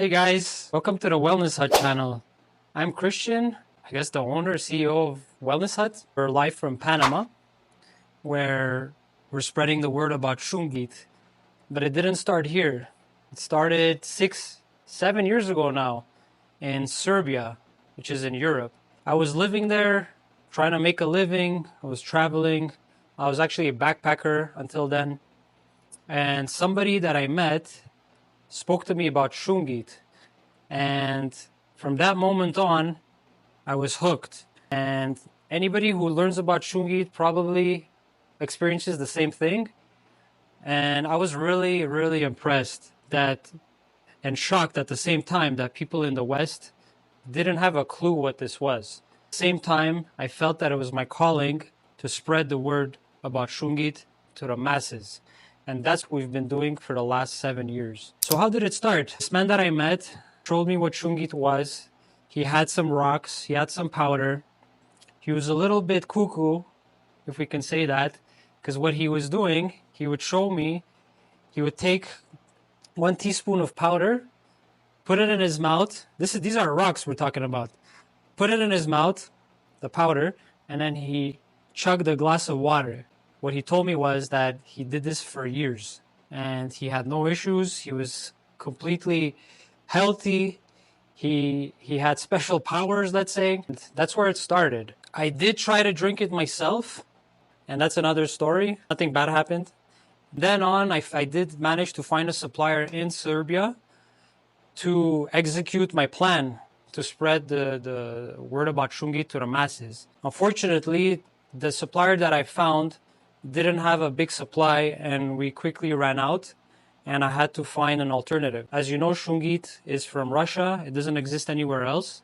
Hey guys, welcome to the Wellness Hut channel. I'm Christian, I guess the owner, CEO of Wellness Hut. We're live from Panama, where we're spreading the word about Shungite. But it didn't start here. It started 7 years ago now in Serbia, which is in Europe. I was living there, trying to make a living. I was traveling. I was actually a backpacker until then. And somebody that I met spoke to me about Shungite. And from that moment on, I was hooked. And anybody who learns about Shungite probably experiences the same thing. And I was really, really impressed and shocked at the same time that people in the West didn't have a clue what this was. At the same time, I felt that it was my calling to spread the word about Shungite to the masses. And that's what we've been doing for the last 7 years. So how did it start? This man that I met told me what Shungite was. He had some rocks, he had some powder. He was a little bit cuckoo, if we can say that, because what he was doing, he would show me, he would take 1 teaspoon of powder, put it in his mouth. These are rocks we're talking about. Put it in his mouth, the powder, and then he chugged a glass of water. What he told me was that he did this for years and he had no issues. He was completely healthy. He had special powers, let's say. That's where it started. I did try to drink it myself, and that's another story. Nothing bad happened. Then on, I did manage to find a supplier in Serbia to execute my plan to spread the word about Shungite to the masses. Unfortunately, the supplier that I found didn't have a big supply and we quickly ran out and I had to find an alternative. As you know, Shungite is from Russia. It doesn't exist anywhere else.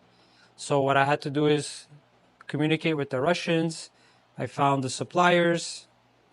So what I had to do is communicate with the Russians. I found the suppliers.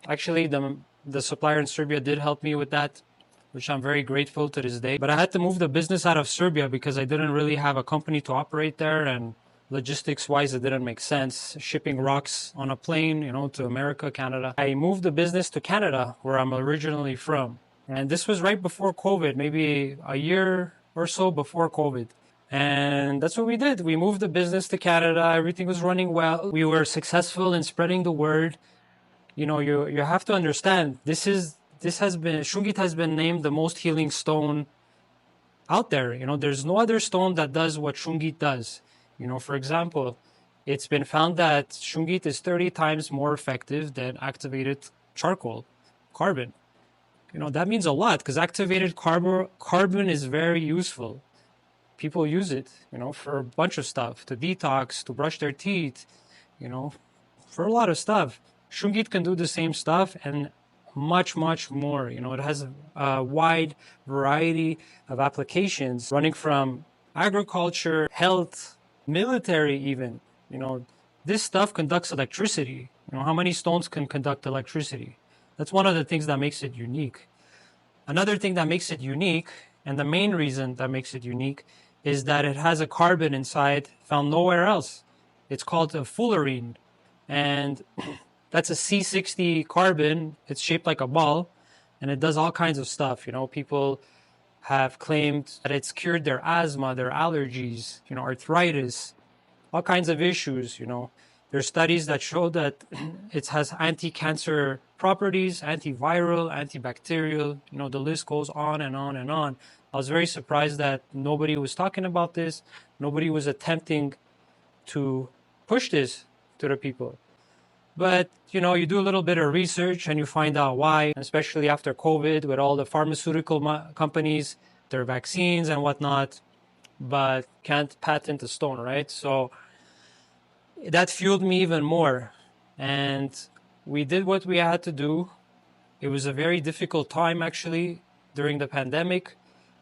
Actually, the supplier in Serbia did help me with that, which I'm very grateful to this day. But I had to move the business out of Serbia because I didn't really have a company to operate there, and logistics-wise, it didn't make sense. Shipping rocks on a plane, to America, Canada. I moved the business to Canada, where I'm originally from. And this was right before COVID, maybe a year or so before COVID. And that's what we did. We moved the business to Canada. Everything was running well. We were successful in spreading the word. You have to understand, Shungite has been named the most healing stone out there. There's no other stone that does what Shungite does. For example, it's been found that Shungite is 30 times more effective than activated charcoal, carbon. That means a lot because activated carbon is very useful. People use it, for a bunch of stuff, to detox, to brush their teeth, for a lot of stuff. Shungite can do the same stuff and much, much more. It has a wide variety of applications running from agriculture, health, military even. This stuff conducts electricity. How many stones can conduct electricity? That's one of the things that makes it unique. Another thing that makes it unique, and the main reason that makes it unique, is that it has a carbon inside found nowhere else. It's called a fullerene. And that's a C60 carbon. It's shaped like a ball, and it does all kinds of stuff. People have claimed that it's cured their asthma, their allergies, arthritis, all kinds of issues. There's studies that show that it has anti-cancer properties, antiviral, antibacterial. The list goes on and on and on. I was very surprised that nobody was talking about this. Nobody was attempting to push this to the people. But, you do a little bit of research and you find out why, especially after COVID with all the pharmaceutical companies, their vaccines and whatnot, but can't patent a stone, right? So that fueled me even more. And we did what we had to do. It was a very difficult time, actually, during the pandemic,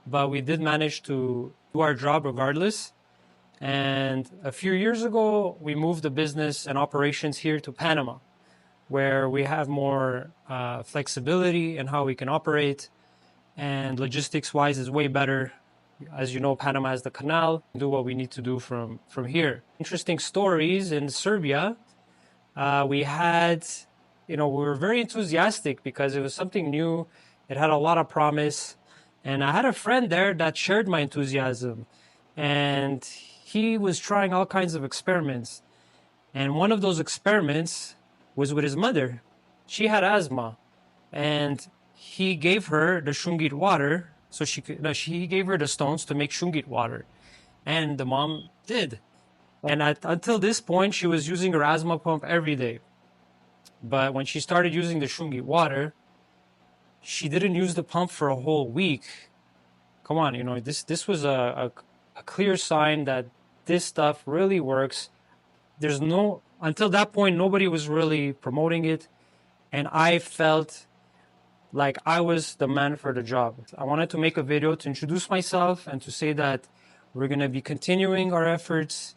but we did manage to do our job regardless. And a few years ago, we moved the business and operations here to Panama, where we have more flexibility in how we can operate, and logistics-wise is way better. As you know, Panama has the canal. Do what we need to do from here. Interesting stories in Serbia. We were very enthusiastic because it was something new. It had a lot of promise. And I had a friend there that shared my enthusiasm, and he was trying all kinds of experiments. And one of those experiments was with his mother. She had asthma, and he gave her the Shungite water, so she could. No, he gave her the stones to make Shungite water, and the mom did. And until this point, she was using her asthma pump every day. But when she started using the Shungite water, she didn't use the pump for a whole week. Come on, this was a clear sign that this stuff really works. There's no, until that point, nobody was really promoting it. And I felt like I was the man for the job. I wanted to make a video to introduce myself and to say that we're going to be continuing our efforts.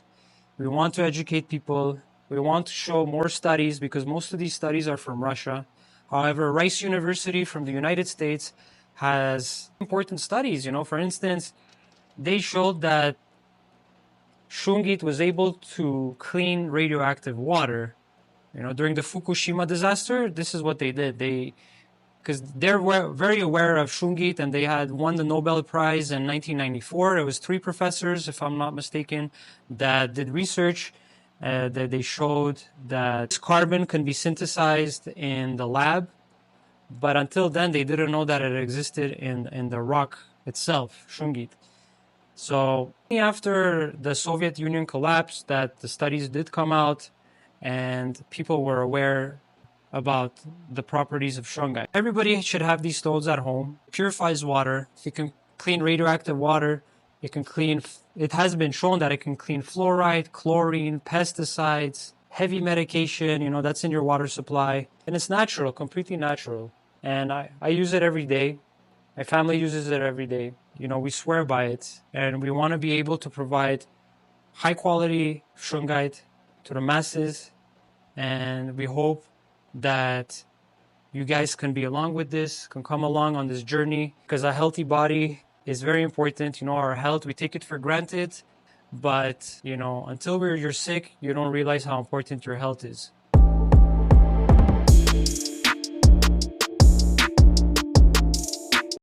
We want to educate people. We want to show more studies because most of these studies are from Russia. However, Rice University from the United States has important studies. For instance, they showed that Shungite was able to clean radioactive water. During the Fukushima disaster, this is what they did. Because they're very aware of Shungite, and they had won the Nobel Prize in 1994. It was 3 professors, if I'm not mistaken, that did research that they showed that this carbon can be synthesized in the lab, but until then they didn't know that it existed in the rock itself, Shungite. So after the Soviet Union collapsed, that the studies did come out, and people were aware about the properties of Shungite. Everybody should have these stones at home. It purifies water. It can clean radioactive water. It has been shown that it can clean fluoride, chlorine, pesticides, heavy medication, that's in your water supply. And it's natural, completely natural. And I use it every day. My family uses it every day. We swear by it. And we want to be able to provide high quality Shungite to the masses. And we hope that you guys can be along with this, can come along on this journey, because a healthy body is very important. Our health, we take it for granted, but until you're sick, you don't realize how important your health is.